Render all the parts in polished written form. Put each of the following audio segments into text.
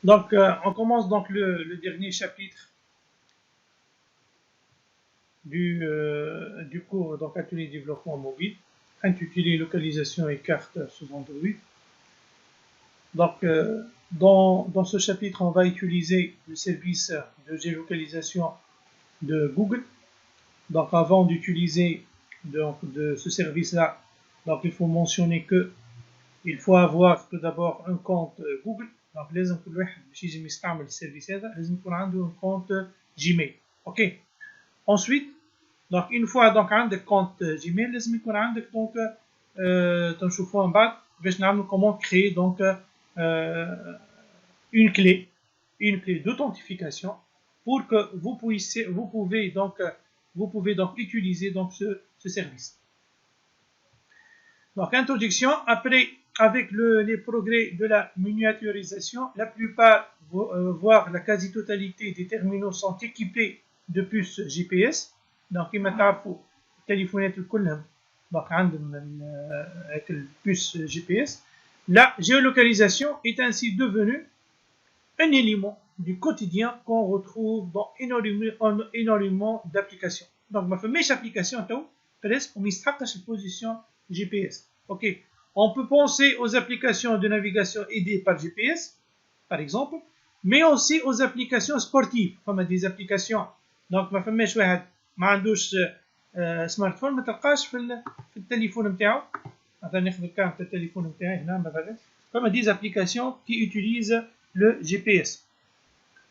Donc, on commence donc le dernier chapitre du cours donc atelier développement mobile, intitulé localisation et carte sous Android. Donc, dans ce chapitre, on va utiliser le service de géolocalisation de Google. Donc, avant d'utiliser de ce service-là, donc il faut mentionner que il faut avoir tout d'abord un compte Google. Donc لازم كل واحد باش يجي يستعمل السيرفيس هذا لازم يكون عنده un compte Gmail. OK. Ensuite, donc une fois donc عندك compte Gmail لازم يكون عندك donc تنشوفوها من بعد باش نعملوا comment créer donc une clé d'authentification pour que vous pouvez donc utiliser donc ce service. Donc introduction, après avec les progrès de la miniaturisation, la plupart, voire la quasi-totalité des terminaux sont équipés de puces GPS. Donc كما تعرفوا التليفونات كلهم donc عندهم puce GPS. La géolocalisation est ainsi devenue un élément du quotidien qu'on retrouve dans énormément d'applications. Donc ما فماش application تو presque وما يستحقش البوزيشن GPS. Ok. On peut penser aux applications de navigation aidées par GPS, par exemple, mais aussi aux applications sportives, comme des applications. Donc, ما فماش واحد ما عندوش سمارت فون ما تلقاش في التليفون نتاعو. مثلا ناخذ الكام تاع التليفون نتاعي هنا مثلا. Comme des applications qui utilisent le GPS.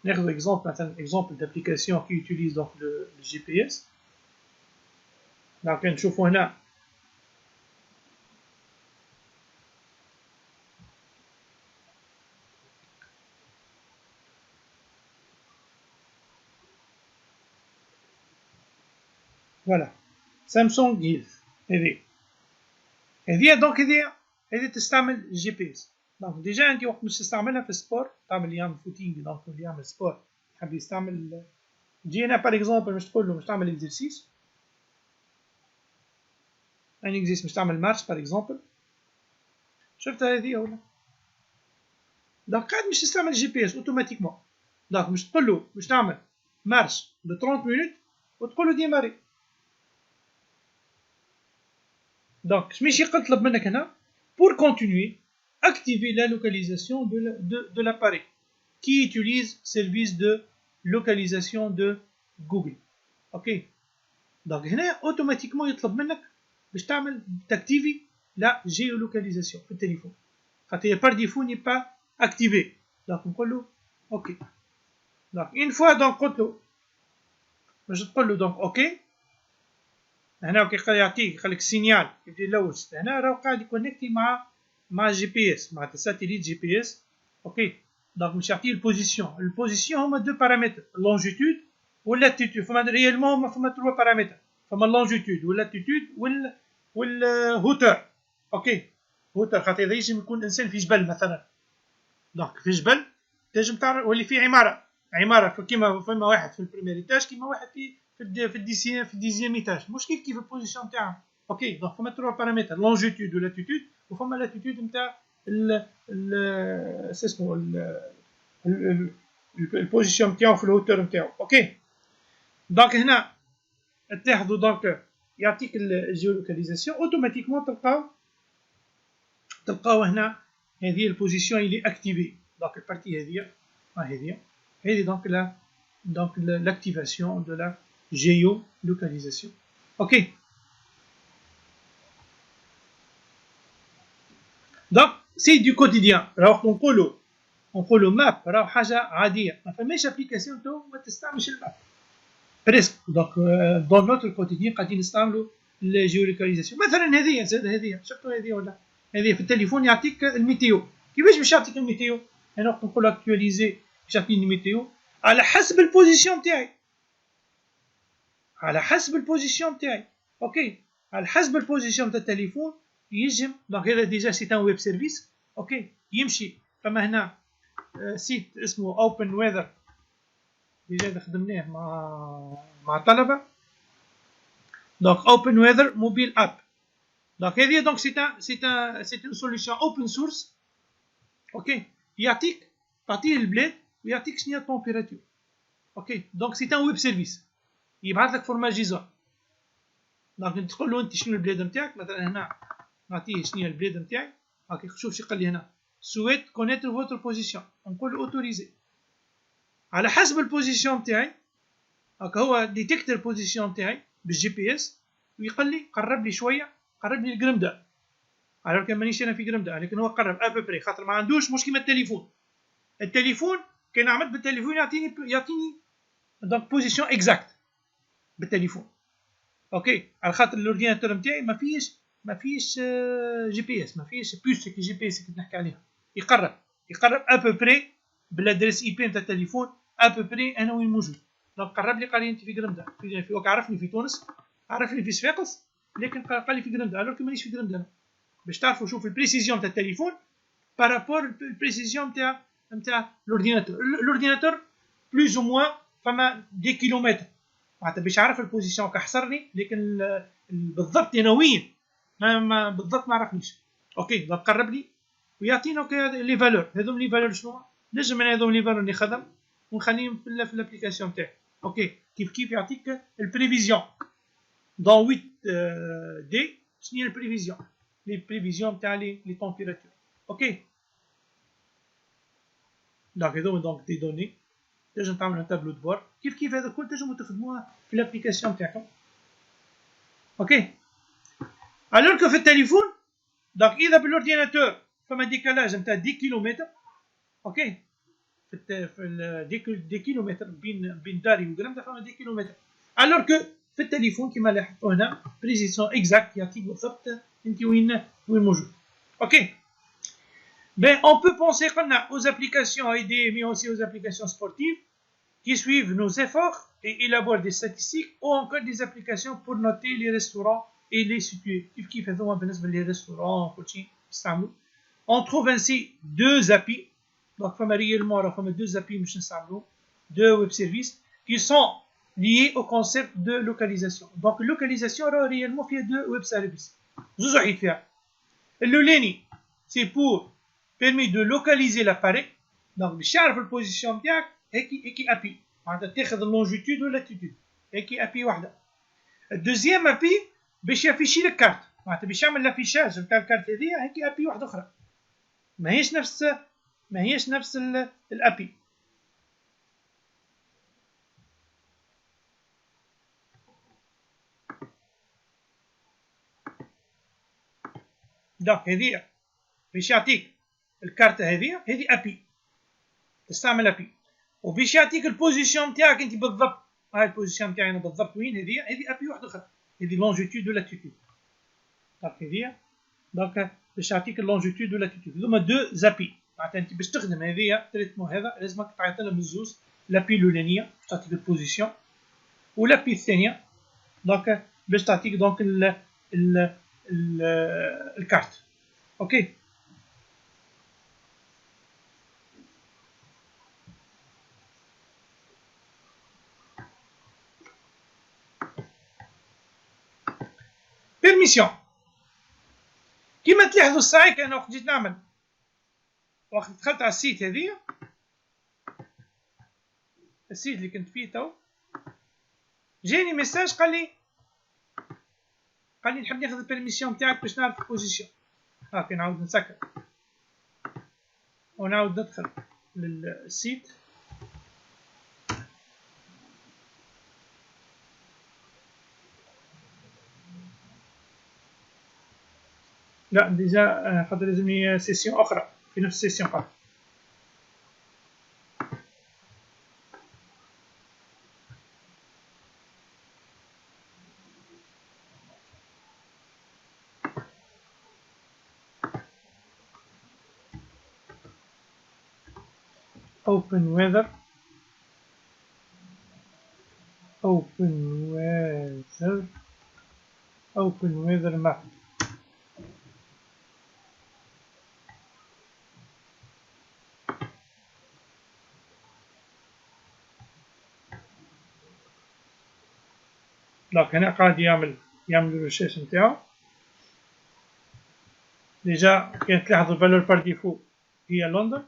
ناخذ exemple d'application qui utilise donc le GPS. Donc نشوفوا هنا voilà سامسونج هيلث هذه دونك هذه تستعمل جي بي اس. دونك ديجا انت وقت باش تستعملها في السبور تعمل يعمل فوتينغ دونك يعمل سبور يحب يستعمل تجي هنا باغ اكزومبل باش تقول له باش تعمل اكزرسيس ان اكزرسيس باش تعمل مارش باغ اكزومبل شفت هذه ولا دونك قاعد باش تستعمل جي بي اس اوتوماتيكمون. دونك باش تقول له باش تعمل مارش ب 30 مينوت وتقول له ديماري. Donc, je me demande pour continuer, activer la localisation de l'appareil qui utilise le service de localisation de Google. Ok. Donc, automatiquement, il te demande d'activer la géolocalisation du téléphone. Quand par défaut n'est pas activé. Donc, on dit OK. Donc, une fois donc, je te donc OK. هنا يعطيك يخليك سينيال يبدا يلوج هنا راه قاعد يكونيكتي مع جي بي اس مع ساتيليت جي بي اس. اوكي دونك باش يعطيه البوزيسيون هما دو بارامتر لونجيتود واللاتيتود. فما ريالمون فما 3 بارامتر فما اللونجيتود واللاتيتود والهوتور. اوكي هوتور خاطر اذا يجي يكون انسان في جبل مثلا دونك في جبل تنجم تعرف واللي في عماره كيما فما واحد في البريمير ايتاج كيما واحد في الديزيام ايتاج مش كيف البوزيشن تاعهم. اوكي دونك فما 3 بارامتر لونجيتود ولاتيتود وفما لاتيتود نتاع اسمه البوزيشن نتاعو في الهوتور نتاعو. اوكي دونك هنا تلاحظوا دونك يعطيك الجيولوكاليزاسيون اوتوماتيكمون تلقاو هنا هذه البوزيشن اللي اكتيفي. دونك البارتي هذه دونك l'activation de la géolocalisation. Ok. Donc c'est du quotidien. Alors on peut le map راه حاجه عاديه ما فماش ابليكاسيون تو ما تستعملش الماب بريسك. دونك دون نوتر كوتيديان قاعدين نستعملوا الجيولوكاليزاسيون. مثلا هذه شفتوا هذه ولا هذه في التليفون يعطيك الميتيو. كيفاش باش يعطيك الميتيو؟ انا وقت نقول اكtualiser باش يعطيني الميتيو على حسب البوزيشن تاعي اوكي على حسب البوزيشن تاع التليفون يجم. دونك هذا ديجا سي ان ويب سيرفيس. اوكي يمشي فما هنا سيت اسمه اوبن ويذر ديجا خدمناه مع الطلبه. دونك اوبن ويذر موبيل اب. دونك هذه دونك سي ان سوليوشن اوبن سورس. اوكي يعطيك تعطيه البلاد ويعطيك شنو هي التمبيراتور. اوكي دونك سي ان ويب سيرفيس، يبعث لك فورماجيزون. دونك تقول له انت شنو البلاد نتاعك، مثلا هنا نعطيه شنو هي البلاد نتاعي. اوكي شوف شو قال لي هنا، سويت كونيتر فوتر بوزيسيون، نقول له اوتوريزي على حسب البوزيسيون نتاعي. هاكا هو ديتيكت البوزيسيون نتاعي بالجي بي اس، ويقول لي قرب لي شويه، قرب لي الجرمده. على كان مانيش انا في جرمده، لكن هو قرب ابوبري، خاطر ما عندوش مش كيما التليفون. التليفون كان عملت بالتليفون يعطيني دونك بوزيسيون اكزاكت بالتليفون. اوكي على خاطر الاورديناتور نتاعي ما فيش جي بي اس، ما فيش بوست جي بي اس كي نحكي عليها. يقرب ابوبري بالادريس اي بي نتاع التليفون، ابوبري انا وين موجود. دونك قرب لي قال لي انت في جرمده، في وقت عرفني في تونس، عرفني في صفاقس، لكن قال لي في جرمده، الوغ مانيش في جرمده انا. باش تعرفوا شوف البريسيزيون تاع التليفون بارابور البريسيزيون تاع الاورديناتور بلوز او موان فما دي كيلومتر، معناتها باش عارف البوزيسيون كحصرني، لكن بالضبط انا وين ما بالضبط ما عرفنيش. اوكي دونك قرب لي ويعطينا لي فالور. هذوم لي فالور شنو؟ نجم من هذوم لي فالور نخدم ونخليهم في الابليكاسيون تاعي. اوكي كيف يعطيك البريفيزيون دون 8 دي. شنو هي البريفيزيون؟ لي بريفيزيون تاع لي تمبيراتور. اوكي دونك هذوما دونك دي دوني تنجم تعمل ان تابلو دو بور. كيف هذا الكل تنجموا تخدموها في الابليكاسيون تاعكم. اوكي الوغ كو في التليفون دونك اذا بالاورديناتور فما ديكالاج نتاع 10 كيلومتر. اوكي في دي كيلومتر بين داري وجرمده فما 10 كيلومتر، الوغ كو في التليفون كيما لاحظتوا هنا بريزيسيون اكزاكت يعطيك بالضبط انت وين موجود. اوكي ben on peut penser aux applications aidées mais aussi aux applications sportives qui suivent nos efforts et élaborent des statistiques, ou encore des applications pour noter les restaurants et les situer. كيف هذوما بالنسبه للريستورون كل شيء نستعملوا. On trouve ainsi deux API, donc فما réellement راه فما deux API باش نستعملوا deux web services qui sont liés au concept de localisation. Donc localisation راه réellement فيها deux web services زوج وحيد فيها. الاولاني c'est pour permet de localiser l'appareil، donc باش يعرف البوزيسيون نتاعك هيك ابي، معناتها تاخذ اللونجيتود واللاتيتود، هيك ابي واحده. الدوزيام ابي باش يافيشي لك كارت، معناتها باش يعمل لافيشاج نتاع الكارت هذيا، هيك ابي واحده اخرى ماهيش نفس الابي. دونك هذيا باش يعطيك الكارت هذه ابي، تستعمل ابي، وباش يعطيك البوزيسيون نتاعك انت بالضبط. هاي البوزيسيون نتاعي انا بالضبط وين، هذه ابي واحده اخرى، هذه لونجيتود ولاتيتود. دونك هذه دونك باش يعطيك اللونجيتود ولاتيتود، هذوما دو زابي. معناتها انت باش تخدم هذه تريتمون هذا لازمك تعيط لها من زوز، لابي الاولانيه باش تعطيك البوزيسيون، ولابي الثانيه دونك باش تعطيك دونك الكارت. اوكي بيرميسيون كيما تلاحظوا الساعه انا وقت جيت نعمل، وقت دخلت على السيت هذه، السيت اللي كنت فيه تو، جاني ميساج قال لي نحب ناخذ البيرميسيون تاعك باش نعرف البوزيسيون. هاكا نعاود نسكر ونعاود ندخل للسيت. لا ديجا خاطر لازمني سيسيون اخرى في نفس السيسيون اخرى. open weather map. دونك هنا قاعد يعمل الريشيرش نتاعو. ديجا كانت تلاحظوا الفالور بار ديفو هي لندن،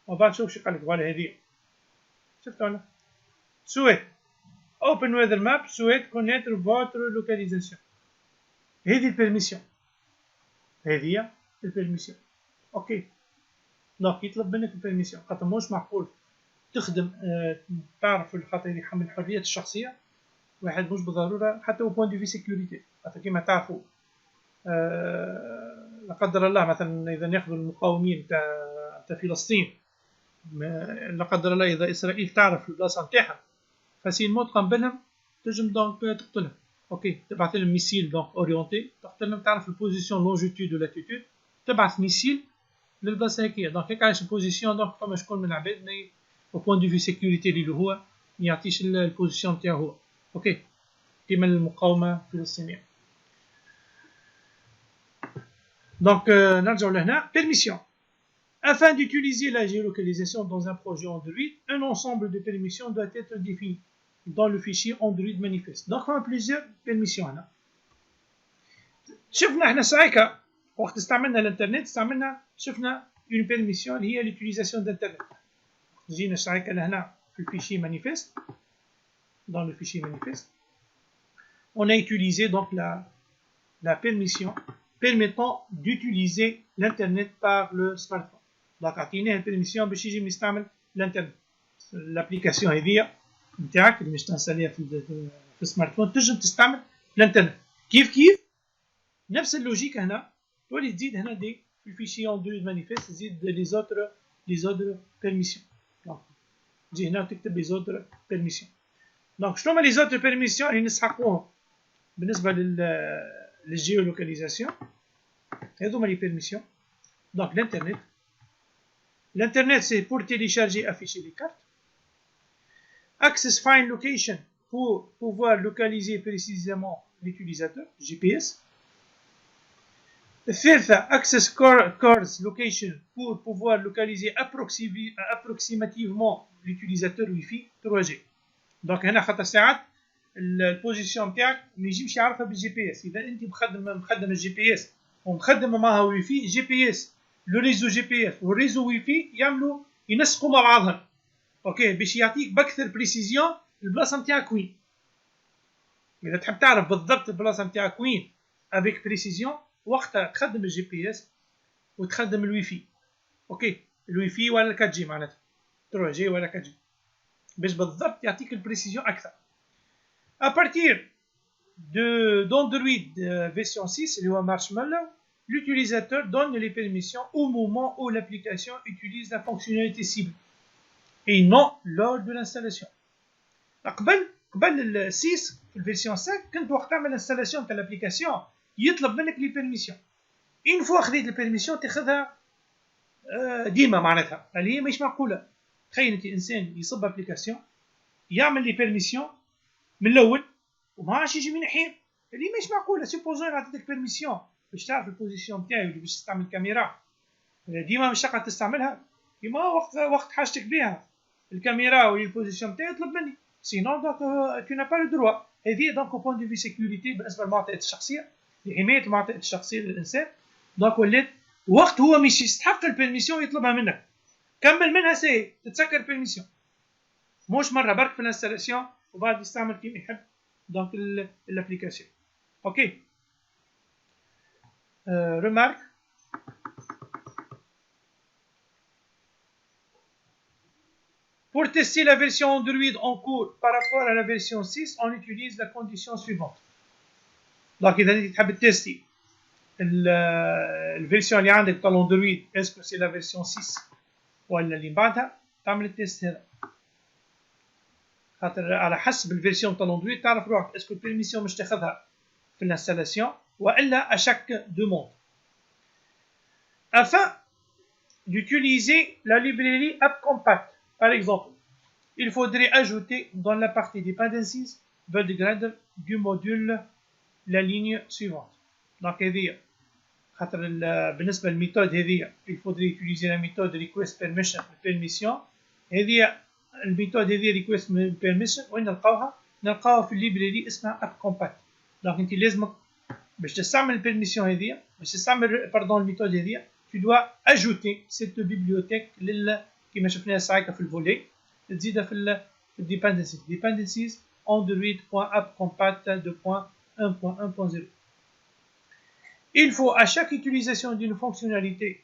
وبعد نشوف شو قال لك. فوالا هذه شفتوا ولا؟ souhaite open weather map souhaite connaître votre localisation. هذه البيرميسيون، هذه هي البيرميسيون. اوكي دونك يطلب منك البيرميسيون، خاطر مش معقول تخدم تعرف خاطر يحمل الحريات الشخصيه واحد مش بالضروره حتى بوان دو في سيكوريتي. خاطر كيما تعرفوا لا قدر الله مثلا اذا ناخذ المقاومين تاع فلسطين، لا قدر الله اذا اسرائيل تعرف البلاصه نتاعها فاسيلمون تقنبلهم تنجم دونك تقتلهم. اوكي تبعث لهم ميسيل دونك اورينتي تقتلهم، تعرف البوزيسيون لونجيتود ولاتيتود تبعث ميسيل للبلاصه هكيا. دونك هيك عايش البوزيسيون دونك فما شكون من العباد مي او بوان دو في سيكوريتي اللي هو ما يعطيش البوزيسيون تاعو هو. اوكي كيما المقاومه الفلسطينيه. دونك نرجعوا لهنا. permission. Afin d'utiliser la géolocalisation dans un projet Android, un ensemble de permissions doit être défini dans le fichier Android manifeste. Donc, on a plusieurs permissions هنا. شفنا احنا ساعتها وقت استعملنا الانترنت شفنا une permission اللي هي l'utilisation d'internet. جينا ساعتها لهنا في الفيشي manifeste. Dans le fichier manifeste, on a utilisé donc la permission permettant d'utiliser l'internet par le smartphone. Donc عطيناه البيرميسيون باش يجي يستعمل الانترنت. الابليكاسيون هذه نتاعك اللي باش تنساليها في السمارتفون تنجم تستعمل الانترنت. كيف نفس اللوجيك هنا تولي تزيد هنا دي في الفيشي اندرويد مانيفيست تزيد لي زودر بيرميسيون. دونك تجي هنا وتكتب لي زودر بيرميسيون. دونك شنو هما لي زودر بيرميسيون اللي نسحقوهم بالنسبه للجيولوكاليزاسيون؟ هذوما لي بيرميسيون. دونك l'internet c'est pour télécharger afficher les cartes. Access Find Location pour pouvoir localiser précisément l'utilisateur, GPS. الثالثة Access Course Location pour pouvoir localiser approximativement l'utilisateur Wi-Fi 3G. دونك هنا خاطر ساعات البوزيسيون نتاعك ما يجيبش يعرفها بالجي بي اس. اذا انت مخدم الجي بي اس ومخدم معها واي في، جي بي اس لو ريزو جي بي اس والريزو واي في يعملوا ينسقوا مع بعضهم. اوكي باش يعطيك باكثر بريسيزيون البلاصه نتاعك وين. اذا تحب تعرف بالضبط البلاصه نتاعك وين افيك بريسيزيون وقتها تخدم الجي بي اس وتخدم الواي في. اوكي الواي في ولا 4 جي معناتها 3 جي ولا 4 جي باش بالضبط يعطيك البريسيزيون اكثر. À partir d'Android version 6, le Marshmallow, l'utilisateur donne les permissions au moment où l'application utilise la fonctionnalité cible et non lors de l'installation. قبل ال 6 في الفيرسيون 5 كنت وقت تعمل انستالاسيون تاع الابليكاسيون يطلب منك لي بيرميسيون. اون فوا خذيت البيرميسيون تاخذها ديما معناتها اللي هي مش معقوله. تخيل انت انسان يصب ابليكاسيون يعمل لي بيرميسيون من الاول وما عادش يجي من ناحيه اللي مش معقوله. سيبوزون عطيتك بيرميسيون باش تعرف البوزيسيون تاعي اللي باش تستعمل كاميرا ديما مش تقعد تستعملها ديما وقت حاجتك بها الكاميرا ولا البوزيسيون تاعي يطلب مني سينون دونك تو نا با لو دروا. هذه دونك بوان دو في سيكوريتي بالنسبه للمعطيات الشخصيه لحمايه المعطيات الشخصيه للانسان. دونك ولات وقت هو مش يستحق البيرميسيون يطلبها منك كمل منها سي تتسكر البيرميسيون مش مره برك في الانستالاسيون وبعد يستعمل كيما يحب دونك l'application. Ok. Remarque. Pour tester la version Android en cours par rapport à la version 6, on utilise la condition suivante. Donc, إذا تحب تستي الفيرسيون اللي عندك تاع الاندرويد اسكو سي لا فيرسيون 6 ولا اللي بعدها تعمل التيست هذا. خاطر على حسب الفيرسيون تاع الاندرويد تعرف روحك اسكو البيرميسيون مش تاخذها في الانستالاسيون والا اشاك دوموند. Afin d'utiliser la librairie App Compact, par exemple, il faudrait ajouter dans la partie dependencies Buildgrader du module la ligne suivante. Donc هذه خاطر بالنسبه للميثود هذه il faudrait utiliser la méthode request permission permission. هذه الميثود هذه ريكويست بيرميشن وين نلقاوها في الليبراري اسمها اب كومباكت. دونك انت لازمك باش تستعمل البيرميسيون هذه باش تستعمل الميثود هذه tu dois ajouter cette bibliothèque كيما شفناها ساعتها في الفولي تزيدها في الديبندنسيز dependencies Android.app.compat 2.1.1.0. Il faut à chaque utilisation d'une fonctionnalité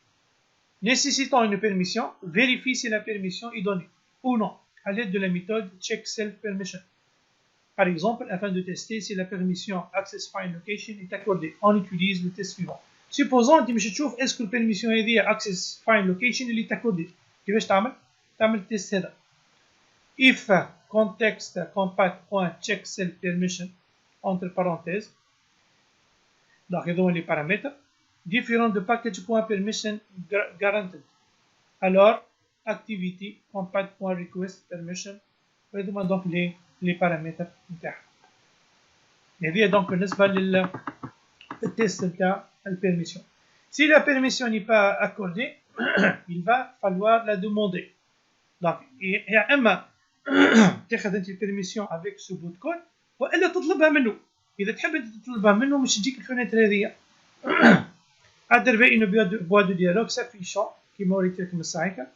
nécessitant une permission vérifier si la permission est donnée ou non à l'aide de la méthode check self permission. Par exemple, afin de tester si la permission access file location est accordée, on utilise le test suivant. Supposons que tu trouves est-ce que la permission est access file location est accordée. كيفاش تعمل التست هذا. If context compat.check self permission entre parenthèses. Donc هذوما les paramètres différents de package.permission guaranteed. Alors activity compat.request permission وهذوما donc les paramètres نتاعها. هذه donc بالنسبة للتست نتاع البرميسيون. Si la permission n'est pas accordée, il va falloir la demander. Donc يا اما تاخذ انت البرميسيون avec ce bout de code والا تطلبها منه. اذا تحب انت تطلبها منه مش تجيك الفenêtre هذيا. Adhérer une boîte de dialogue s'affichant كيما وريت لكم الساعه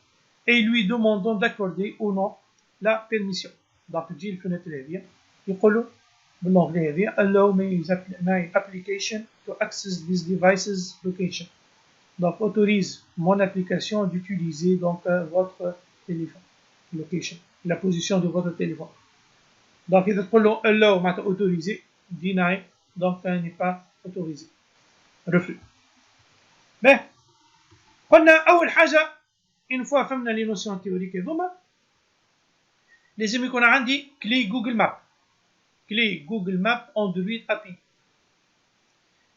et lui demandant d'accorder ou non la permission. Donc تجي الفenêtre هذيا يقول له بالانجلي هذيا allow my application to access this device's location. Donc autorise mon application d'utiliser donc votre téléphone location, la position de votre téléphone. Donc il تقول له allow معناتها autorisé, deny donc n'est pas autorisé, refus. Mais قلنا اول حاجه une fois فهمنا لي نوسيون تيوريك هذوما لازم يكون عندي كلي جوجل ماب. Clé Google Maps Android API.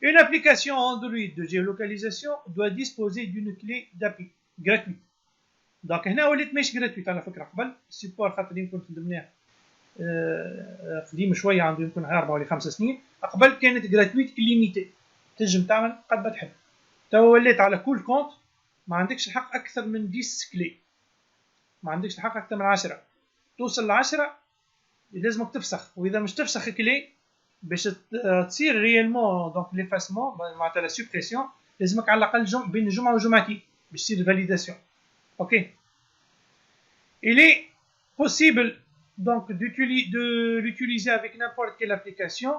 Une application Android de géolocalisation doit disposer d'une clé d'API gratuite. Donc هنا وليت ماشي gratuite على فكرة. قبل السيبور خاطر يمكن خدمناه قديم شوية عنده يمكن 4 ولا 5 سنين. قبل كانت gratuite illimitée. تنجم تعمل قد ما تحب. توا وليت على كل كونت ما عندكش الحق أكثر من 10 كلي. ما عندكش الحق أكثر من 10. توصل ل 10 لازمك تفسخ. واذا مش تفسخ كلي باش تصير ريالمون دونك ليفاسمون معناتها لا سوبريسيون لازمك على الاقل بين جمعه وجمعتين باش تصير فاليداسيون. اوكي. Il est possible donc de l'utiliser avec n'importe quelle application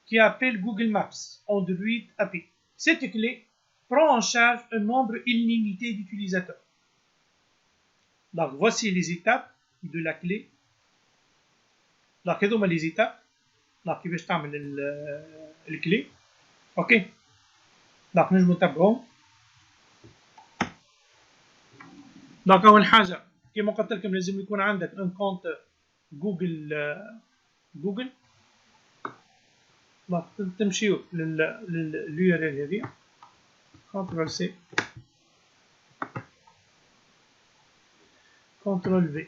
qui appelle Google Maps Android API. Cette clé prend en charge un nombre illimité d'utilisateurs. Donc voici les étapes de la clé. Donc هذوما لي زيتاب. دونك كيفاش تعمل الكلي. اوكي. دونك نجمو نتبعوهم. دونك اول حاجه كيما قلت لكم لازم يكون عندك ان كونت جوجل. دونك تمشيو لليو ار ال هذه كنترول سي كنترول في.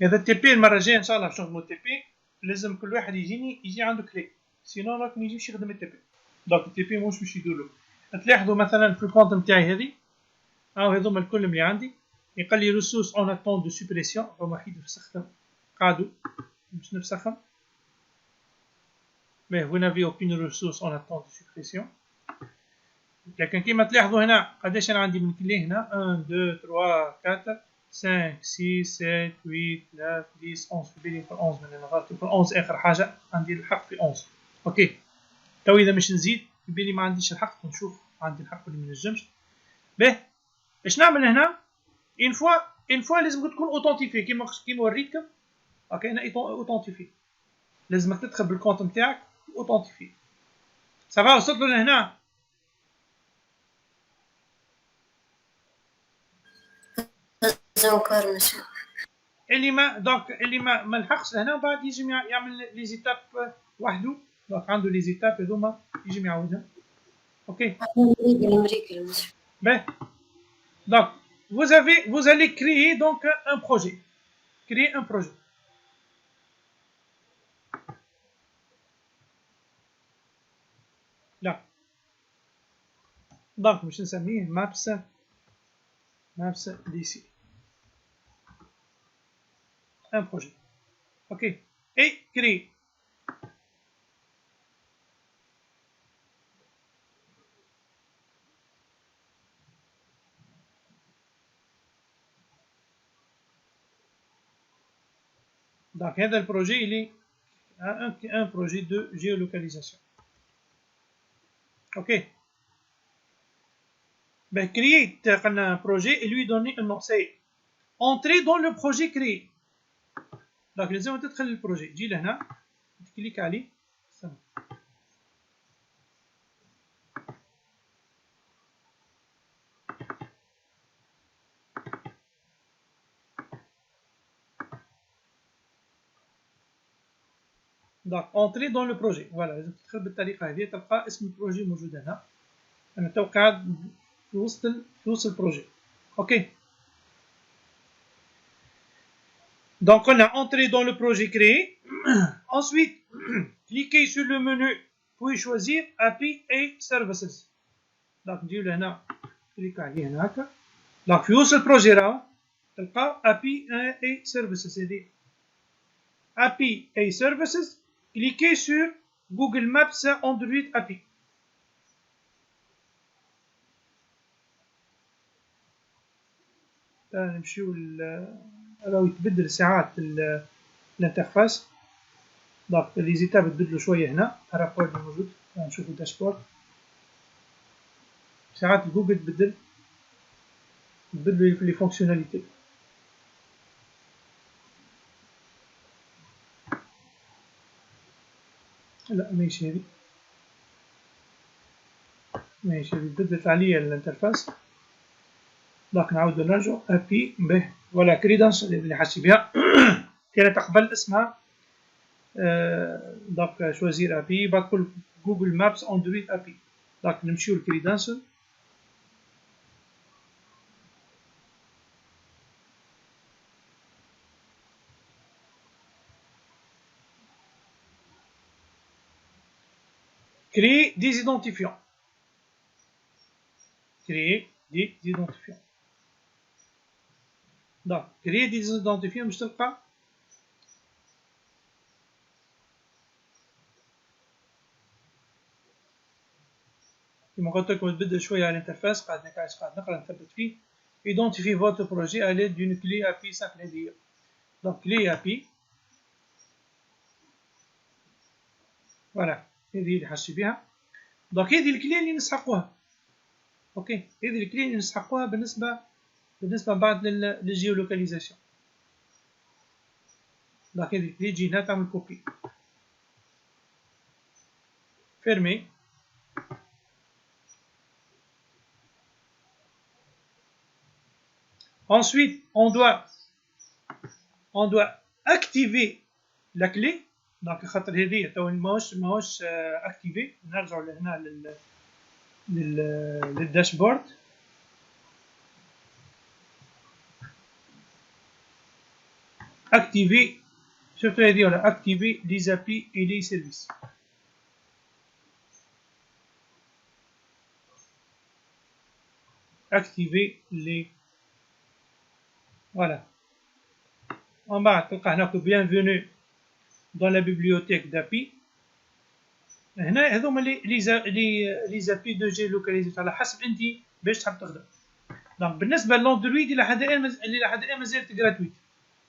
إذا التي بي المرة الجاية إن شاء الله باش نخدمو التي بي لازم كل واحد يجي عنده كلي سينو راك ما يجيش يخدم التي بي. دونك التي بي موش باش يديرلو. تلاحظوا مثلا في الكونت نتاعي هذه هذوما الكل اللي عندي يقال لي ريسورس اون اتون دو سوبريسيون. فما وحيد فسختهم قعدوا باش نفسخهم. مي vous n'avez aucune ressource en attente de suppression. لكن كيما تلاحظوا هنا قداش انا عندي من كلي هنا 1 2 3 4 5 6 7 8 9 10 11 في بالي يكون 11 من هنا يكون 11 اخر حاجه عندي الحق في 11. اوكي. تو اذا مش نزيد في بالي ما عنديش الحق نشوف عندي الحق ولا ما نجمش. باهي اش نعمل هنا اون فوا لازم تكون اوثنتيفي كيما وريتكم. اوكي انا اوثنتيفي لازمك تدخل بالكونت نتاعك اوثنتيفي. صافا وصلت له لهنا. اللي ما لحقش لهنا بعد يجي يعمل لي زيتاب وحده. دونك عنده لي زيتاب هذوما يجي يعاودها. اوكي. باهي. دونك vous allez créer donc un projet. Créer un projet. لا. دونك باش نسميه maps DC. Un projet. Ok. et créer. Donc, هذا البروجي il est un projet de géolocalisation. Ok. Ben, créer un projet et lui donner un nom. C'est entrer dans le projet créé. Donc, لازم تدخل البروجي. تجي لهنا تكليك عليه. Donc, entrer dans le projet. Voilà, لازم تدخل بالطريقة هذه تلقى اسم البروجي موجود هنا. أنا تو قاعد في وسط البروجي. Ok. Donc, on a entré dans le projet créé. Ensuite, cliquez sur le menu, puis choisir API et Services. Donc, نجيو لهنا كليك عليه هناك. Donc, في وسط البروجي راه تلقى API et Services هذه. API et Services. Cliquez sur Google Maps Android API. نمشيو راهو يتبدل ساعات الانترفاس. دونك لي زيتاب تبدلوا شويه هنا الرابور اللي موجود. نشوفوا الداشبورد. ساعات جوجل تبدلوا لي فونكسيوناليتي. لا ماشي هذه. ماشي هذه بدلت عليا الانترفاس. دونك نعاودو نرجعو ابي به ولا كريدنس اللي حاسي بها. كانت تقبل اسمها دونك شوازير ابي بدخل جوجل مابس اندرويد ابي. دونك نمشيو للكريدنسل. Créer des identifiants. Créer des identifiants. Donc, créer des identifiants باش تلقى كما قلت لكم تبدل شويه على الانترفاس. قاعد نقرا نثبت فيه. Identifiez votre projet à l'aide d'une clé API simple هذه. Donc clé API. فوالا هذه اللي حاسين بها. دونك هذه الكلي اللي نسحقوها. اوكي هذه الكلي اللي نسحقوها بالنسبه بعد للجيولوكاليزاسيون. دونك هذه الكلي تجي هنا تعمل كوبي. فيرمي. Ensuite, on doit activer la clé. دونك خاطر هذه تو ماهوش اكتيفي. نرجعوا لهنا للداشبورد. activer شفتوا هذه ولا activer les API et les services. activer les voilà. En bas تلقى هناك bienvenue dans la bibliothèque d'API. هنا هذوما لي زابي دو جيولوكاليزاسيون على حسب انت باش تحب تخدم. دونك بالنسبه للاندرويد الى حد الان مازالت جراتويت.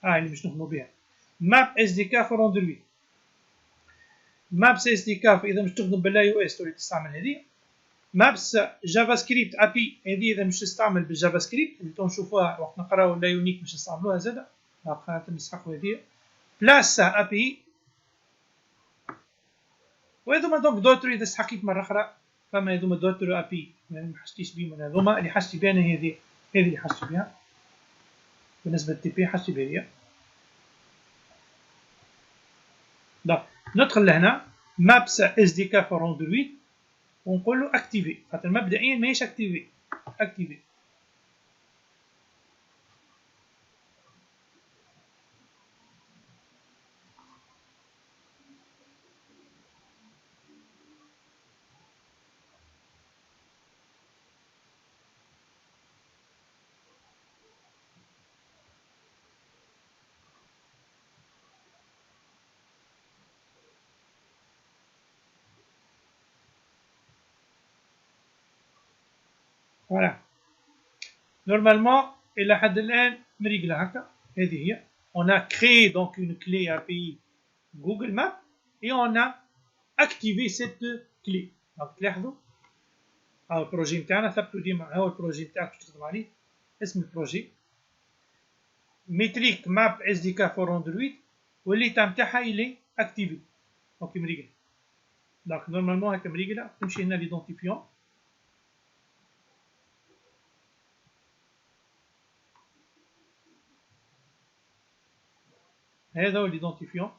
اللي باش نخدموا بها ماب اس دي كا فور اندرويد. مابس اس دي كا اذا باش تخدم بالاي او اس تولي تستعمل هذه. مابس جافا سكريبت ابي هذه اذا باش تستعمل بالجافا سكريبت اللي نشوفوها وقت نقراو لا يونيك باش نستعملوها زاده. خاطر نسحقوا هذه بلاس ابي. وهذوما دونك دوتر اذا استحقيت مره اخرى. فما هذوما دوتر ابي ما حسيتش بهم. هذوما اللي حسيت بها انا هذه اللي حسيت بها بالنسبه للتي بي حسيت بها هي. دونك ندخل لهنا مابس اس دي كا فور اندرويد ونقول له اكتيفي خاطر مبدئيا ماهيش اكتيفي. اكتيفي. فوالا نورمالمون الى حد الان مريقله هكا. هذه هي on a créé donc une clé API Google Maps et on a activé cette clé. donc تلاحظوا هاو البروجي نتاعنا ثبتوا ديما. هاو البروجي نتاعك باش تخدم عليه. اسم البروجي ميتريك ماب اس دي كا فور اندرويد والليتا نتاعها الي اكتيفي. دونك مريقله. دونك نورمالمون هكا مريقله. تمشي هنا ليدونتيفيون. هذا هو ليدونتيفيون.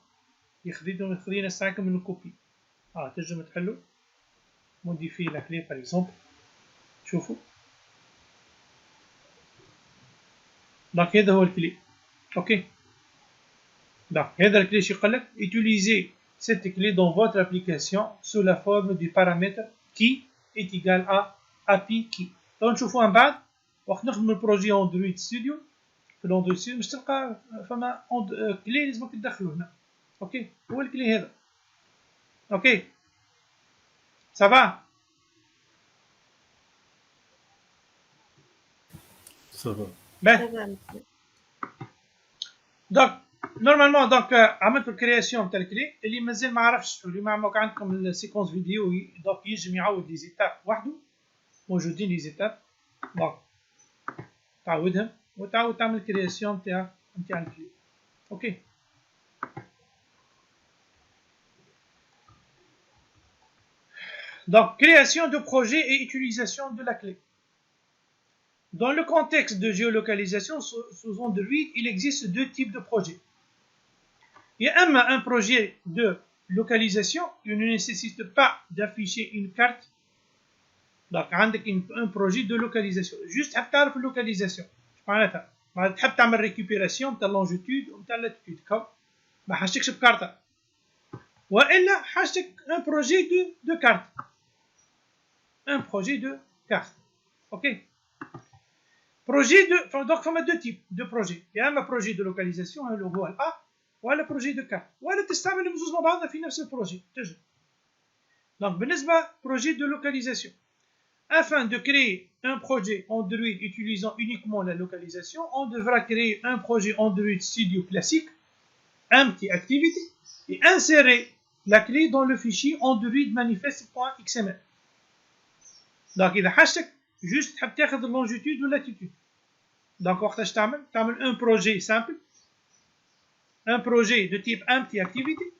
يخلينا الساعه من الكوبي. تنجم تحلو موديفي لا كلي باغ اكزومبل. شوفوا دونك هذا هو الكلي. اوكي دونك هذا الكلي شو يقول لك utiliser cette clé dans votre application sous la forme du paramètre qui est égal à API key. دونك نشوفوها من بعد وقت نخدم البروجي اندرويد ستوديو. في الاندرويد ستوديو باش تلقى فما كلي لازمك تدخلو هنا. اوكي هو الكلي هذا. اوكي صافا. صافا. دونك نورمالمون دونك عملت الكرياسيون تاع الكلي. اللي مازال ما عرفش اللي ما عندكم السيكونس فيديو دونك يجم يعاود لي زيتاب وحده. موجودين لي زيتاب. دونك تعاودهم وتعاود تعمل كرياسيون تاع الكلي. اوكي donc création de projet et utilisation de la clé. Dans le contexte de géolocalisation sous Android, il existe deux types de projets. Il y a un projet de localisation qui ne nécessite pas d'afficher une carte. Donc, un projet de localisation. Juste à faire la localisation. Tu peux faire récupération de la longitude ou de la latitude. ما حاجتكش بكارتة. وإلا حاجتك un projet de carte. Un projet de carte. Ok. Projet de. Donc, il y a deux types de projets. Il y a un projet de localisation, le هو A, ou un projet de carte. ولا تستعمل بزوز مع بعضنا في نفس البروجي. تجد. Donc, بالنسبة projet de localisation. Afin de créer un projet Android utilisant uniquement la localisation, on devra créer un projet Android Studio classique, un petit activité, et insérer la clé dans le fichier Android manifest.xml. Donc, إذا حاجتك juste تحب تاخذ اللونجيتود واللاتيتود. دونك وقتاش تعمل un projet simple, un projet de type empty activity,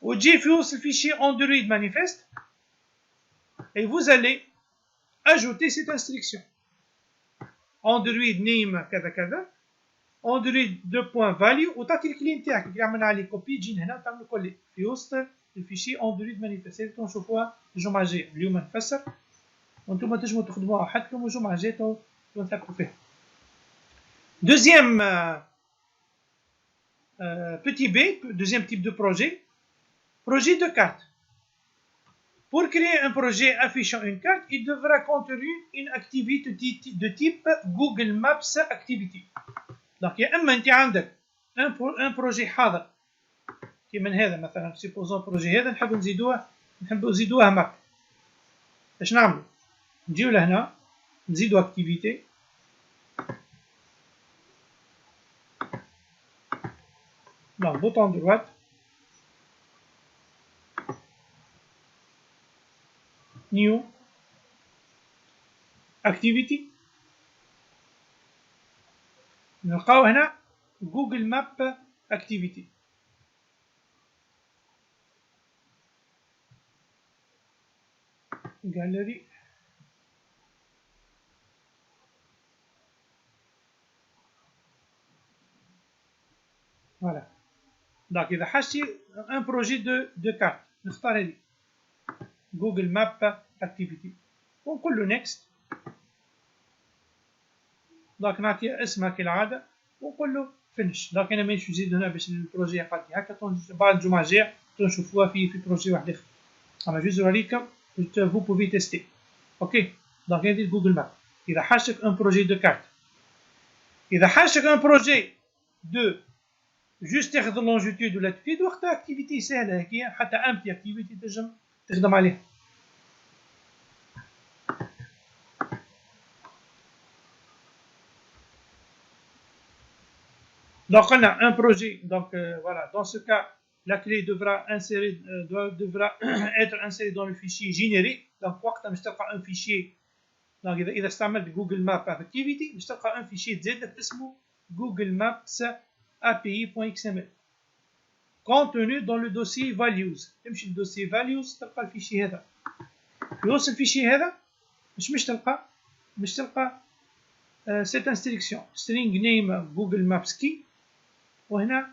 وتجي في وسط الفيشير Android manifest, et vous allez ajouter cette instruction. Android name كذا كذا, Android 2.value وتعطي الكلي نتاعك اللي عملنا عليه كوبي. تجي هنا وتعمل كولي في وسط الفيشي Android manifest. هذه نشوفوها الجمعة الجاية. اليوم نفسر وانتم تنجموا تخدموها وحدكم والجمعة الجاية ونثبتوا فيها. Deuxième petit B, deuxième type de projet de carte. Pour créer un projet affichant une carte, il devra contenir une activité de type Google Maps Activity. Donc, il y a un projet حاضر كيما هذا مثلا. supposons projet هذا نحبوا نزيدوها ماب. اش نعملوا؟ نجيو لهنا نزيدو activité. Donc, bouton droite. New activity. نلقاو هنا Google Map Activity. Gallery. Voilà. Donc, إذا حاجتي un projet de carte نختار هذه Google Map Activity ونقول له next. دونك نعطيه اسمها كالعادة ونقول له finish. دونك أنا مانيش نزيد هنا باش البروجي يقعد هكا. بعد الجمعة الجاية تنشوفوها في بروجي واحد آخر. أما جوز نوريكم vous pouvez tester. Ok. دونك هذه Google Map. إذا حاجتك un projet de carte. إذا حاجتك un projet de جوست تاخذ اللونجيتود واللاتيتود وقتها اكتيفيتي سهله هكايا. حتى امتي اكتيفيتي تنجم تخدم عليها. Donc, on a un projet. Donc, voilà. Dans ce cas, la clé devra être insérée dans le fichier généré. Donc, وقتها باش تلقى un fichier. Donc, إذا استعملت Google Maps Activity باش تلقى un fichier زائد اسمه Google Maps API.xml. contenu dans le dossier values. تمشي للدوسي values تلقى الفيشي هذا. يوصل الفيشي هذا مش تلقى cette instruction string name Google Maps key وهنا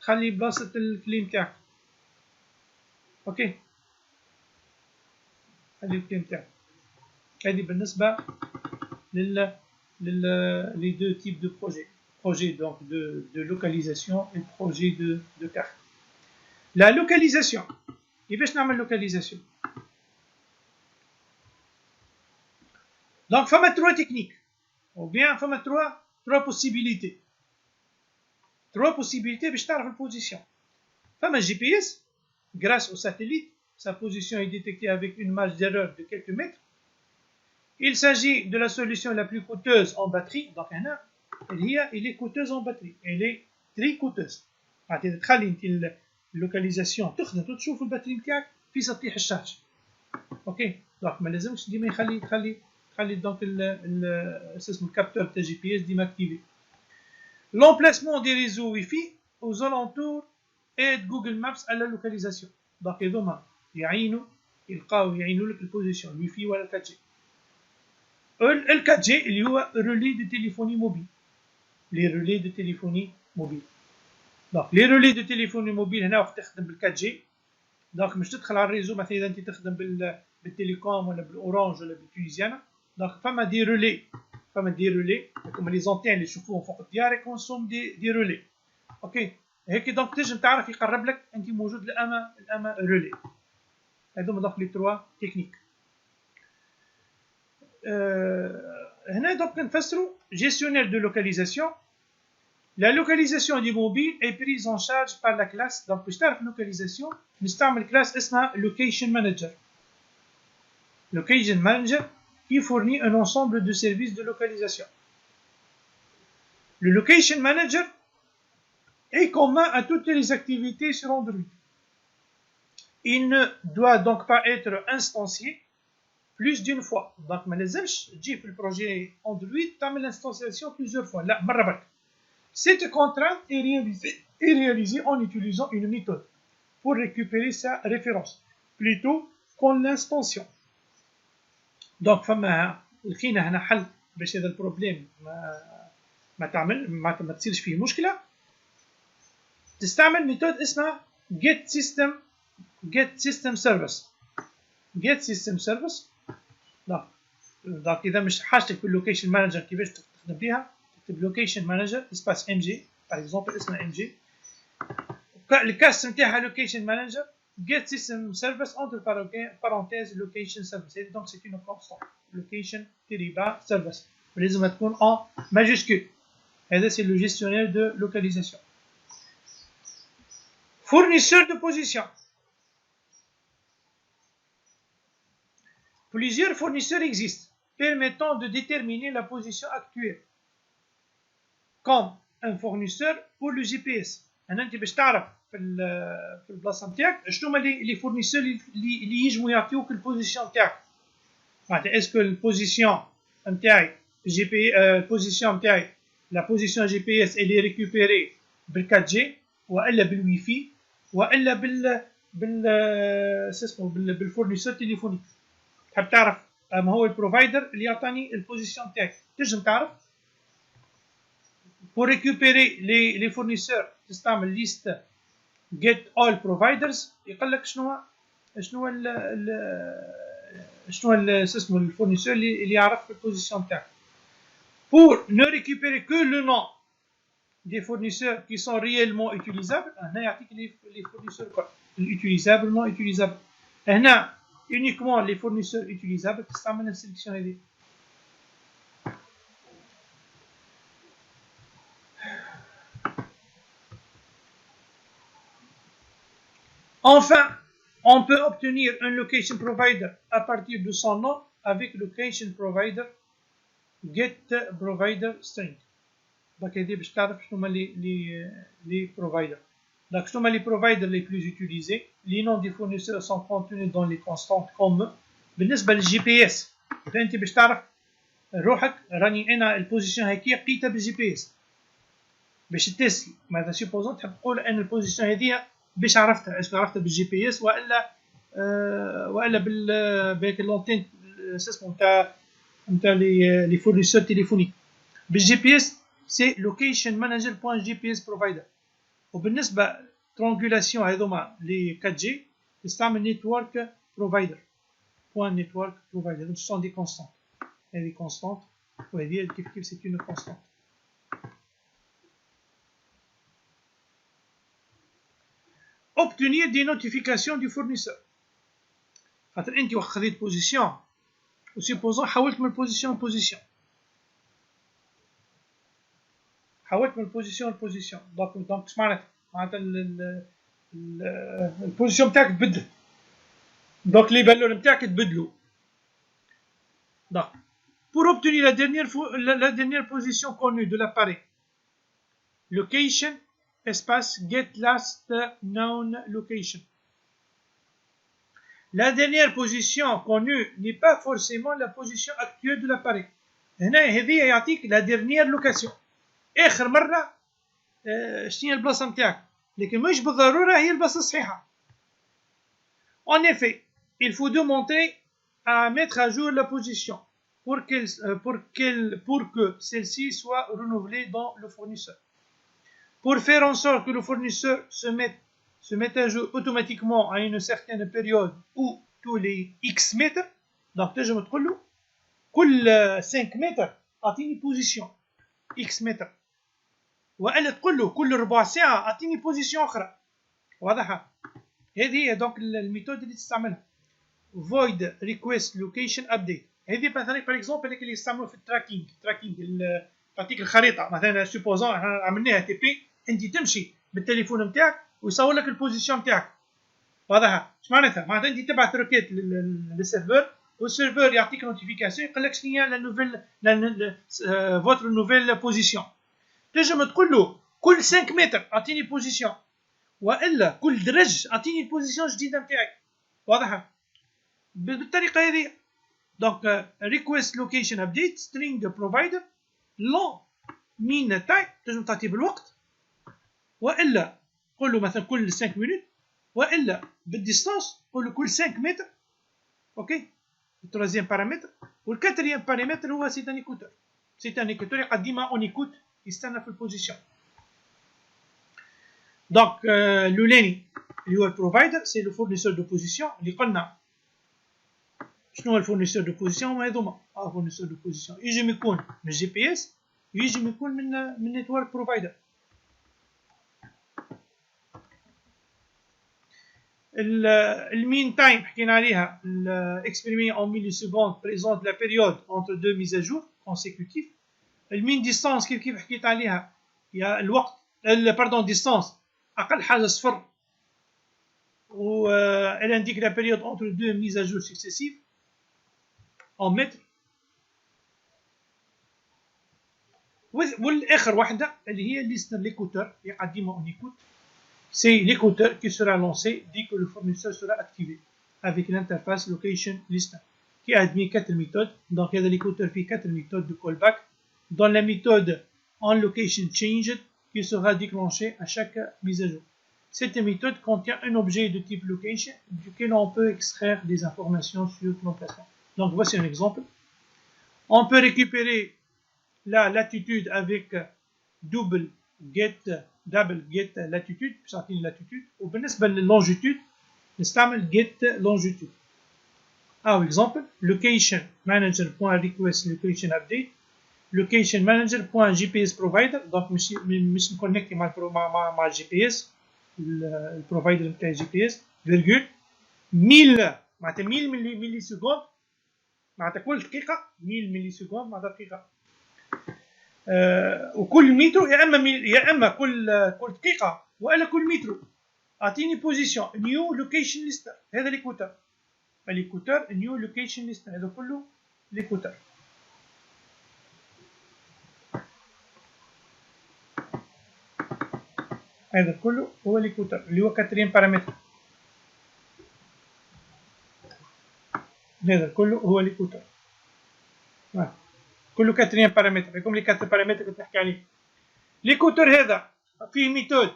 تخلي بلاصة الكلي نتاعك. اوكي هذه الكلي نتاعك. هذه بالنسبة les deux types de projets. Projet donc de localisation et projet de carte. La localisation. كيفاش نعمل localisation؟ Donc فما trois techniques ou bien فما trois possibilités. Trois possibilités باش تعرف البوزيشن. فما GPS grâce au satellite, sa position est détectée avec une marge d'erreur de quelques mètres. Il s'agit de la solution la plus coûteuse en batterie. Donc هنا elle est coûteuse en batterie. Elle est très coûteuse. معناتها تخلي انت اللوكاليزاسيون تخدم وتشوف الباتري نتاعك في سطيح الشارج. اوكي دونك ما لازمش ديما تخلي دونك اسمه الكابتور تاع جي بي اس ديما اكتيفي. L'emplacement des réseaux Wi-Fi aux alentours aide Google Maps à la localisation. Donc هذوما يعينوا لك البوزيشن الويفي ولا 4G. ال 4G اللي هو relais de téléphonie mobile. Les relais de téléphonie mobile. Donc les relais de téléphonie mobile هنا وقت تخدم بال 4G. دونك مش تدخل على الريزو مثلا اذا انت تخدم بالتليكوم ولا بالاورانج ولا بالتونيزيانا. دونك فما دي رولي كما لي زونتين اللي تشوفوهم فوق الديار يكون سوم دي رولي. اوكي هيك دونك تنجم تعرف يقرب لك انت موجود الاما رولي. هذوما دونك لي تروا تكنيك. هنا دونك نفسروا gestionnaire de localisation. La localisation du mobile est prise en charge par la classe. Donc باش تعرف localisation نستعمل classe اسمها location manager. Location manager qui fournit un ensemble de services de localisation. Le location manager est commun à toutes les activités sur Android. Il ne doit donc pas être instancié plus d'une fois. Donc ما لازمش تجي في البروجي Android تعمل l'instanciation plusieurs fois. لا مرة برك. Cette contrainte est réalisée en utilisant une méthode pour récupérer sa référence plutôt qu'en l'instance. Donc فما لقينا هنا حل باش هذا البروبليم ما تصيرش فيه مشكله. تستعمل ميثود اسمها get system service. دونك اذا مش حاجتك في اللوكيشن مانجر كيفاش تخدم بها تكتب لوكيشن مانجر اسباس ام جي باغ اكزومبل اسمها ام جي. الكاست نتاعها لوكيشن مانجر get system service entre parenthèses location service. Et donc c'est une constante location service. لازم تكون en majuscule. هذا c'est le gestionnaire de localisation. Fournisseur de position. Plusieurs fournisseurs existent permettant de déterminer la position actuelle comme un fournisseur pour le GPS. أنا أنت باش تعرف في البلاصه نتاعك شنو هما لي فورنيسور اللي ينجموا يعطيوك البوزيسيون نتاعك. معناتها اسكو البوزيسيون نتاعي جي بي البوزيسيون نتاعي لا بوزيسيون جي بي اس اللي ريكوبيري بال 4 جي والا بالوي في والا بالفورنيسور تليفونيك. تحب تعرف ما هو البروفايدر اللي يعطيني البوزيسيون نتاعك تنجم تعرف. pour récupérer les fournisseurs تستعمل ليست get all providers يقول لك شنو اسمه الفورنيسور اللي يعرف البوزيشن تاعك. pour ne récupérer que le nom des fournisseurs qui sont réellement utilisables هنا يعطيك les fournisseurs utilisables non utilisables. هنا uniquement les fournisseurs utilisables تستعمل السيليكسيون هذه. Enfin, on peut obtenir un location provider à partir de son nom avec location provider get provider string. دونك هذه باش تعرف شنو هما لي بروفايدر. دونك شنو هما لي بروفايدر لي بلوز يوتيليزي. لي نون دي فورنيسور سون كونتوني دون لي كونستانت كوم. بالنسبه للجي بي اس اذا انت باش تعرف روحك راني انا البوزيشن هيك لقيتها بالجي بي اس باش تسي ماذا سيبوزون تحب تقول ان البوزيشن هذه باش عرفتها اسكو عرفتها بالجي بي اس والا بهيك لونتين اسمه نتاع لي فورنيسور تليفوني. بالجي بي اس سي لوكيشن مانجر بوان جي بي اس بروفايدر. وبالنسبه ترونجولاسيون هذوما لي 4 جي تستعمل نيتورك بروفايدر بوان نيتورك بروفايدر. سون دي كونستانت هذه كونستانت وهذه كيف سي اون كونستانت. obtenir des notifications du fournisseur. خاطر انت وقت خذيت بوزيسيون وسيبوزون حولت من بوزيسيون لبوزيسيون لبوزيسيون دونك اش معناتها البوزيسيون نتاعك تبدل دونك لي فالور نتاعك تبدلوا. دونك pour obtenir la dernière position connue de l'appareil, location espace get last known location. La dernière position connue n'est pas forcément la position actuelle de l'appareil. هنا هذه يعطيك la dernière location. آخر مرة شنو هي البلاصة نتاعك، لكن مش بالضرورة هي البلاصة الصحيحة. En effet, il faut demander à mettre à jour la position pour que celle-ci soit renouvelée dans le fournisseur. Pour faire en sorte que le fournisseur se mette à jour automatiquement à une certaine période ou tous les X mètres, donc تنجم تقول له كل 5 متر اعطيني بوزيسيون X متر، والا تقول له كل ربع ساعة اعطيني بوزيسيون أخرى. واضحة؟ هذه هي دونك الميثود اللي تستعملها. void request location update. هذه مثلا باغ اكزومبل اللي يستعملوا في التراكينغ تعطيك الخريطة مثلا سوبوزون عملناها تي بي انت تمشي بالتليفون نتاعك ويصور لك البوزيسيون نتاعك. واضحه؟ اش معناتها؟ معناتها انت تبعث روكيت للسيرفر والسيرفر يعطيك نوتيفيكاسيون يقول لك شنو هي لا نوفيل فوتر نوفيل بوزيسيون. تنجم تقول له كل 5 متر اعطيني بوزيسيون والا كل درج اعطيني البوزيسيون الجديده نتاعك. واضحه؟ بالطريقه هذه. دونك ريكويست لوكيشن ابديت سترينج بروفايدر لون مين تايم تنجم تعطيه بالوقت والا قول له مثلا كل 5 مينوت والا بالديستانس قول له كل 5 متر. اوكي. الثالثيام بارامتر والكاتريام بارامتر هو سي ان ايكوتور. سي ان ايكوتور يقعد ديما اون ايكوت يستنى في البوزيسيون. دونك الاولاني اللي هو البروفايدر سي لو فورنيسور دو بوزيسيون اللي قلنا شنو هو الفورنيسور دو بوزيسيون. هما هذوما فورنيسور دو بوزيسيون يجي يكون من جي بي اس يجي يكون من نيتورك بروفايدر. المين تايم حكينا عليها exprimé en millisecondes présente la période entre deux mises à jour consécutives. المين ديستانس كيف حكيت عليها هي الوقت باردون ديستانس اقل حاجه صفر و elle indique la période entre deux mises à jour successives en mètres. والاخر واحده اللي هي listener l'écouteur يقعد ديما اون ايكوت. C'est l'écouteur qui sera lancé dès que le fournisseur sera activé avec l'interface location listener qui admet 4 méthodes. Donc il y a l'écouteur fait 4 méthodes de callback dans la méthode en location changed qui sera déclenchée à chaque mise à jour. Cette méthode contient un objet de type location duquel on peut extraire des informations sur l'emplacement. Donc voici un exemple. On peut récupérer la latitude avec double get latitude باش تعطيني latitude. وبالنسبه لللونجيتود نستعمل get longitude. exemple location manager request location update location manager GPS provider. دونك مش نكونكتي مع الجي بي اس البروفايدر نتاع الجي بي اس فيرجول 1000 معناتها 1000 ملي سكوند معناتها كل دقيقه 1000 ملي سكوند معناتها دقيقه. وكل مترو يا اما كل دقيقه والا كل مترو اعطيني بوزيسيون نيو لوكيشن ليستر. هذا ليكوتر نيو لوكيشن ليستر هذا كله ليكوتر. هذا كله هو ليكوتور اللي هو 4 بارامتر. هذا كله هو ليكوتور كله 4 بارامتر. هيكم لي 4 بارامتر كنت نحكي عليه. ليكوتور هذا فيه ميثود،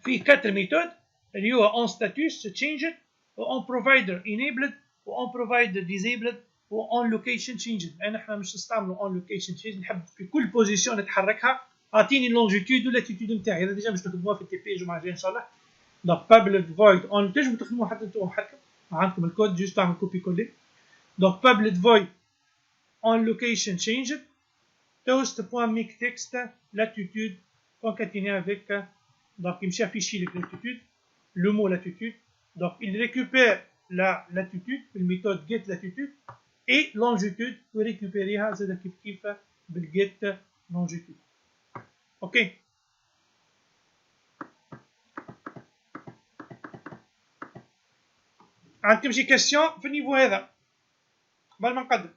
فيه 4 ميثود اللي هو اون ستاتوس تشينجد، و اون بروفايدر انيبلد، و اون بروفايدر ديزيبلد، و اون لوكيشن تشينجد. لان احنا مش نستعملوا اون لوكيشن تشينجد، نحب في كل بوزيسيون نتحركها اعطيني اللونجيتود واللاتيتود نتاعي. هذا ديجا باش تخدموها في التي بي الجمعه الجايه ان شاء الله. دونك public void on تنجموا تخدموها حتى انتم وحدكم، عندكم الكود جوست تعمل كوبي كولي. دونك public void on location changed toast.make text latitude concaténé avec donc il me affiche le latitude, le mot latitude. Donc il récupère la latitude la méthode get latitude et longitude pour récupérer هذا كيف بالget longitude. OK. عندكم شي كاستيون في النيفو هذا قبل ما نقدم؟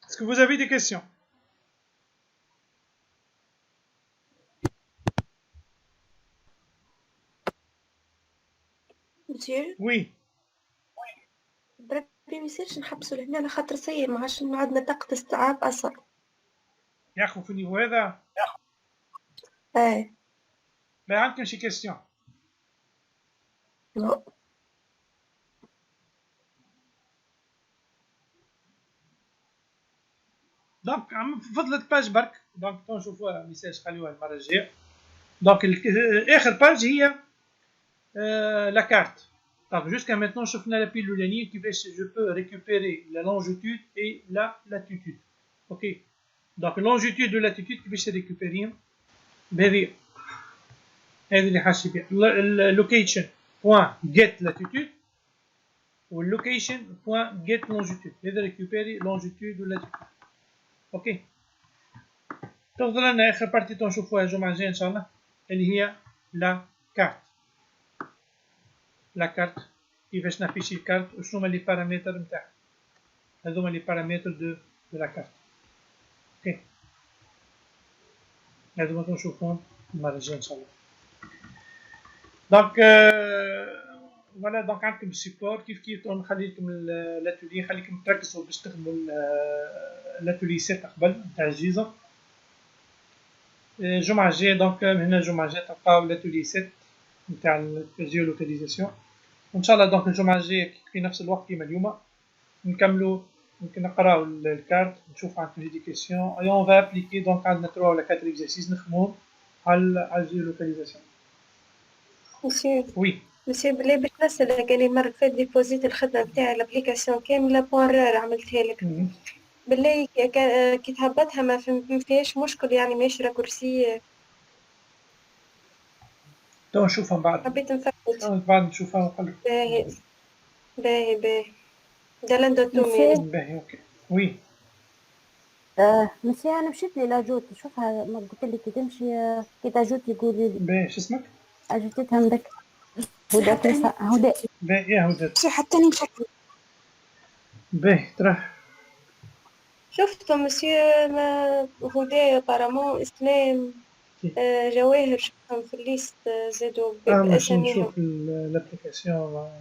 Est-ce que vous avez des questions? مسيو Oui. بربي ما يصيرش نحبسوا لهنا على خاطر سيء، ما عادش عندنا طاقة استيعاب أصلا. ياخذ في النيفو هذا؟ ايه لا عندكم شي كاستيون؟ نو دونك فضلت باج برك، دونك نشوفوها ميساج خليوها المره الجايه. دونك اخر باج هي لا كارت. دونك جوسكا ميتنون شفنا لا بيل الاولانيه كيفاش جو بو ريكوبيري لا لونجيتود اي لا لاتيتود. اوكي دونك لونجيتود و لاتيتود كيفاش ريكوبيريهم بهذه، هذه اللي حاسي بها. اللوكيشن بوان جيت لاتيتود واللوكيشن بوان جيت لونجيتود، هذا ريكوبيري لونجيتود و لاتيتود. اوكي تفضل لنا اخر بارتي تنشوفوها الجمعه الجايه ان شاء الله اللي هي لا كارت. لا كارت كيفاش نافيشي الكارت وشنو هما لي بارامتر نتاعها. هذوما لي بارامتر دو لا كارت. اوكي هذوما تنشوفوهم المره الجايه ان شاء الله. دونك فوالا دونك عندكم السيبور كيف كيف نخلي لكم الاتولي، خليكم تركزوا باش تخدموا الاتولي 7 قبل نتاع الجيزه. الجمعه الجايه دونك من هنا الجمعه الجايه تلقاو الاتولي 7 نتاع الجيولوكاليزاسيون. وان شاء الله دونك الجمعه الجايه في نفس الوقت كيما اليوم نكملوا، يمكن نقراو الكارت نشوف عندكم دي كيسيون اي اون فا ابليكي. دونك عندنا 3 ولا 4 اكزرسيس نخدموهم على الجيولوكاليزاسيون. مسيو وي مسيو بالله باش نسألك، أنا المرة اللي فاتت ديبوزيت الخدمة نتاعي الابليكاسيون كاملة بوان رار عملتها لك. بالله كي تهبطها ما فيهاش مشكل يعني ماشي راكورسي؟ تو نشوفها بعد، حبيت نثبت. بعد نشوفها ونقول باهي باهي باهي دالندو تومي. مسيو باهي. اوكي وي مسيو انا مشيت لي لاجوت شوفها، ما قلت لك كي تمشي كي تاجوت يقولي لي باهي. شو اسمك؟ اجوتتها من ذاك هدى. باهي يا هدى. حتى أنا مشيت. باهي ترى شفتوا مسيو ما هدى بارامون اسلام جواهر شفتهم في الليست زادوا مش بأساميهم. نشوف الابليكاسيون.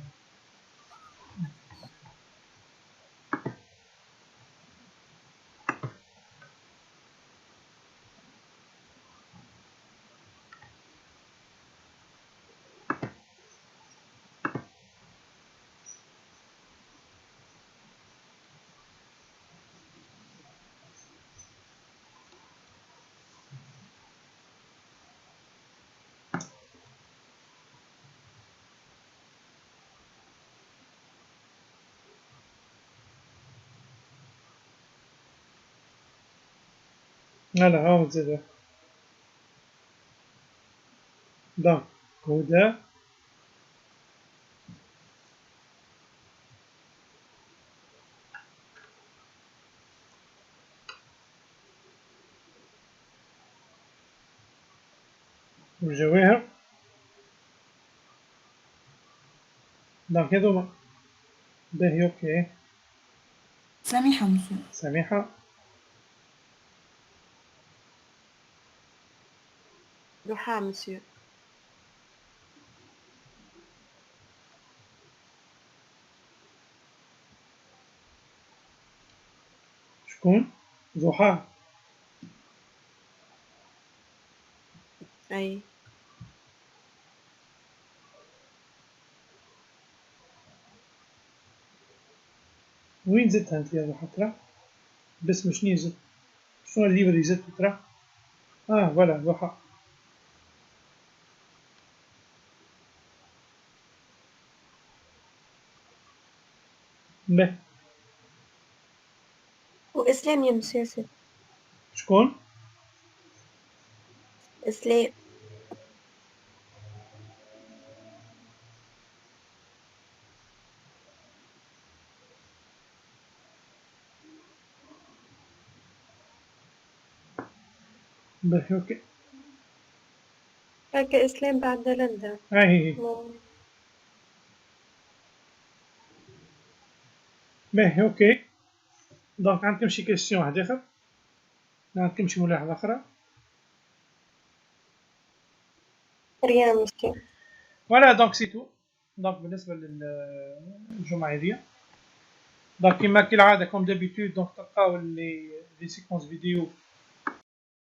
لا هاو زاد دونك هدى وجواهر. دونك هذوما باهي. اوكي سميحة مسيو. سميحة. ضحى مسيو. شكون؟ ضحى. أي. وين زدتها انت يا ضحى ترى؟ باسم شنو زدت؟ شنو الليفر اللي زدته ترى؟ فوالا ضحى. به. وإسلام يا مسيو سي. شكون؟ إسلام. به اوكي. هكا إسلام بعد لندا. هي. به اوكي. دونك عندكم شي كيستيون واحد اخر؟ عندكم شي ملاحظة أخرى؟ ريان مسيو. فوالا دونك سي تو. دونك بالنسبة للجمعة هذيا. دونك كيما كالعادة كوم دابيتود دونك تلقاو لي سيكونس فيديو